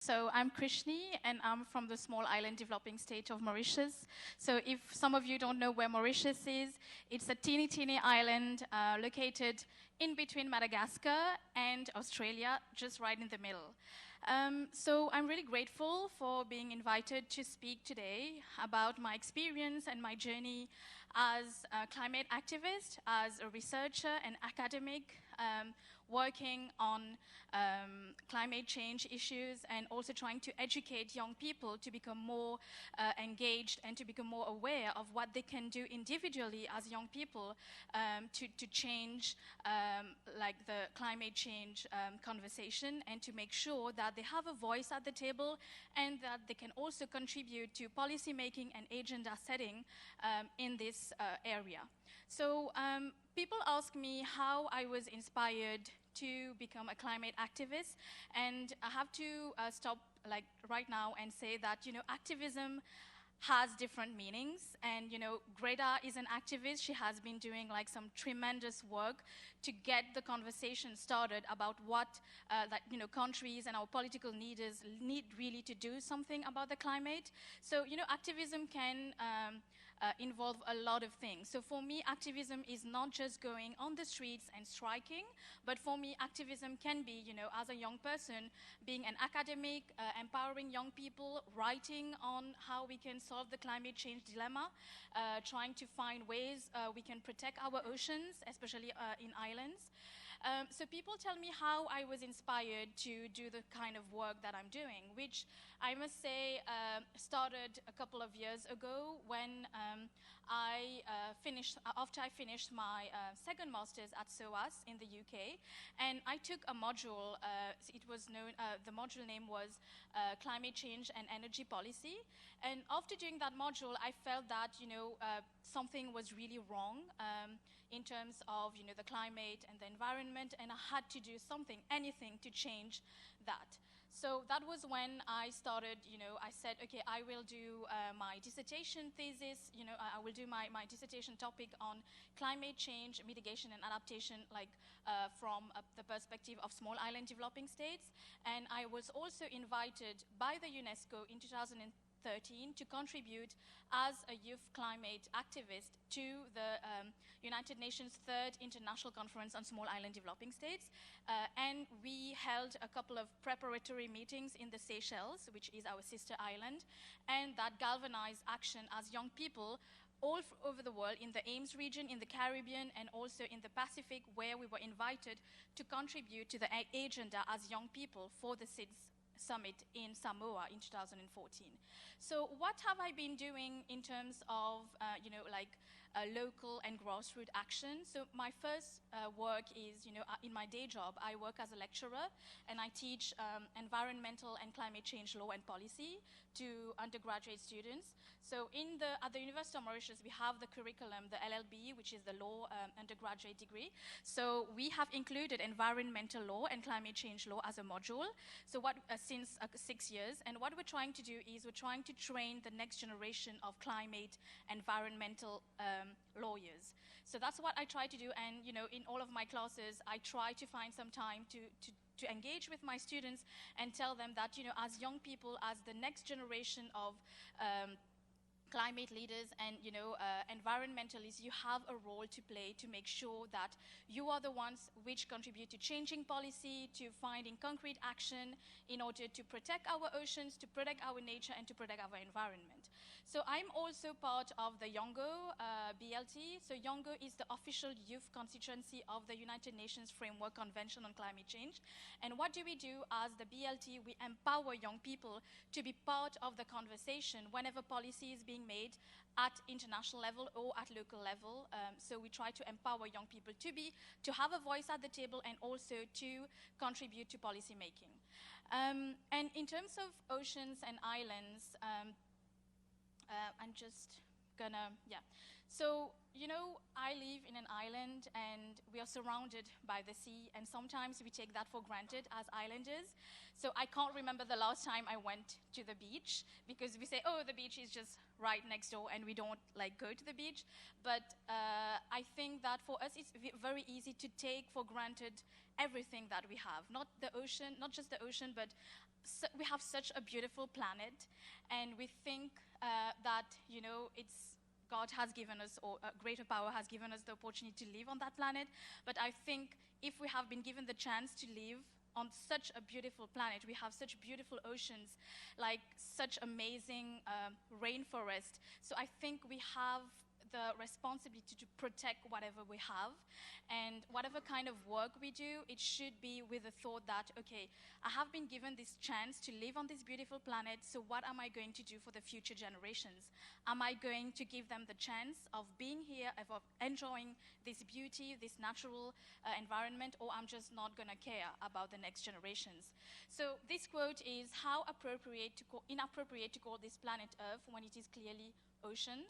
So I'm Krishnee, and I'm from the small island developing state of Mauritius. So if some of you don't know where Mauritius is, it's a teeny island located in between Madagascar and Australia, just right in the middle. So I'm really grateful for being invited to speak today about my experience and my journey as a climate activist, as a researcher and academic, working on climate change issues and also trying to educate young people to become more engaged and to become more aware of what they can do individually as young people to change like the climate change conversation and to make sure that they have a voice at the table and that they can also contribute to policy making and agenda setting in this area. So people ask me how I was inspired to become a climate activist, and I have to stop like right now and say that, you know, activism has different meanings, and, you know, Greta is an activist. She has been doing like some tremendous work to get the conversation started about what that, you know, countries and our political leaders need really to do something about the climate. So, you know, activism can involve a lot of things. So for me, activism is not just going on the streets and striking, but for me, activism can be, you know, as a young person, being an academic, empowering young people, writing on how we can solve the climate change dilemma, trying to find ways we can protect our oceans, especially in islands. So people tell me how I was inspired to do the kind of work that I'm doing, which I must say started a couple of years ago when after I finished my second master's at SOAS in the UK, and I took a module. It was known. The module name was Climate Change and Energy Policy. And after doing that module, I felt that, you know, something was really wrong in terms of, you know, the climate and the environment, and I had to do something, anything to change that. So that was when I started, you know, I said, okay, I will do my dissertation thesis, you know, I will do my dissertation topic on climate change, mitigation and adaptation, like from the perspective of small island developing states. And I was also invited by the UNESCO in 2013 to contribute as a youth climate activist to the United Nations Third International Conference on Small Island Developing States. And we held a couple of preparatory meetings in the Seychelles, which is our sister island, and that galvanized action as young people all over the world, in the Ames region, in the Caribbean, and also in the Pacific, where we were invited to contribute to the agenda as young people for the SIDS Summit in Samoa in 2014. So what have I been doing in terms of, you know, like local and grassroots action? So my first work is, you know, in my day job, I work as a lecturer, and I teach environmental and climate change law and policy to undergraduate students. So at the University of Mauritius, we have the curriculum, the LLB, which is the law undergraduate degree. So we have included environmental law and climate change law as a module. So since 6 years, and what we're trying to do is we're trying to train the next generation of climate environmental lawyers. So that's what I try to do, and, you know, in all of my classes, I try to find some time to engage with my students and tell them that, you know, as young people, as the next generation of climate leaders and, you know, environmentalists, you have a role to play to make sure that you are the ones which contribute to changing policy, to finding concrete action in order to protect our oceans, to protect our nature, and to protect our environment. So I'm also part of the Yongo BLT. So Yongo is the official youth constituency of the United Nations Framework Convention on Climate Change. And what do? As the BLT, we empower young people to be part of the conversation whenever policy is being made at international level or at local level. So we try to empower young people to have a voice at the table and also to contribute to policy making. And in terms of oceans and islands, I'm just gonna, yeah. So, you know, I live in an island and we are surrounded by the sea, and sometimes we take that for granted as islanders. So I can't remember the last time I went to the beach, because we say, oh, the beach is just right next door, and we don't like go to the beach. But I think that for us, it's very easy to take for granted everything that we have. Not the ocean, not just the ocean, but we have such a beautiful planet, and we think that, you know, it's God has given us, or a greater power has given us the opportunity to live on that planet. But I think if we have been given the chance to live on such a beautiful planet, we have such beautiful oceans, like such amazing rainforest. So I think we have the responsibility to protect whatever we have, and whatever kind of work we do, it should be with the thought that, okay, I have been given this chance to live on this beautiful planet, so what am I going to do for the future generations? Am I going to give them the chance of being here, of enjoying this beauty, this natural environment, or I'm just not going to care about the next generations? So this quote is, how inappropriate to call this planet Earth when it is clearly ocean.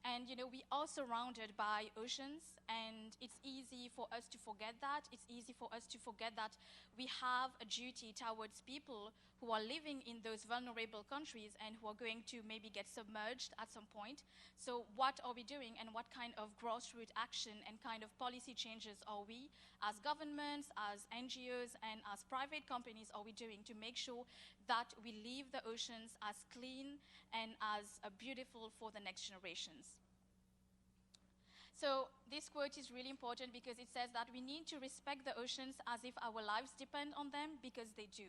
And, you know, we are surrounded by oceans, and it's easy for us to forget that. It's easy for us to forget that we have a duty towards people who are living in those vulnerable countries and who are going to maybe get submerged at some point. So what are we doing, and what kind of grassroots action and kind of policy changes are we, as governments, as NGOs, and as private companies, are we doing to make sure that we leave the oceans as clean and as beautiful for the next generations? So this quote is really important because it says that we need to respect the oceans as if our lives depend on them, because they do.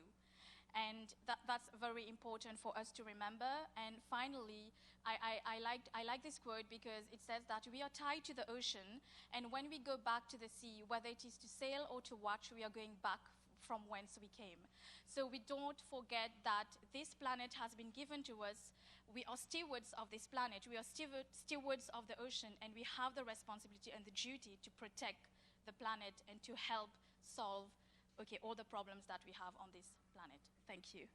And that's very important for us to remember. And finally, I like this quote because it says that we are tied to the ocean, and when we go back to the sea, whether it is to sail or to watch, we are going back from whence we came. So we don't forget that this planet has been given to us. We are stewards of this planet. We are stewards of the ocean, and we have the responsibility and the duty to protect the planet and to help solve, okay, all the problems that we have on this planet. Thank you.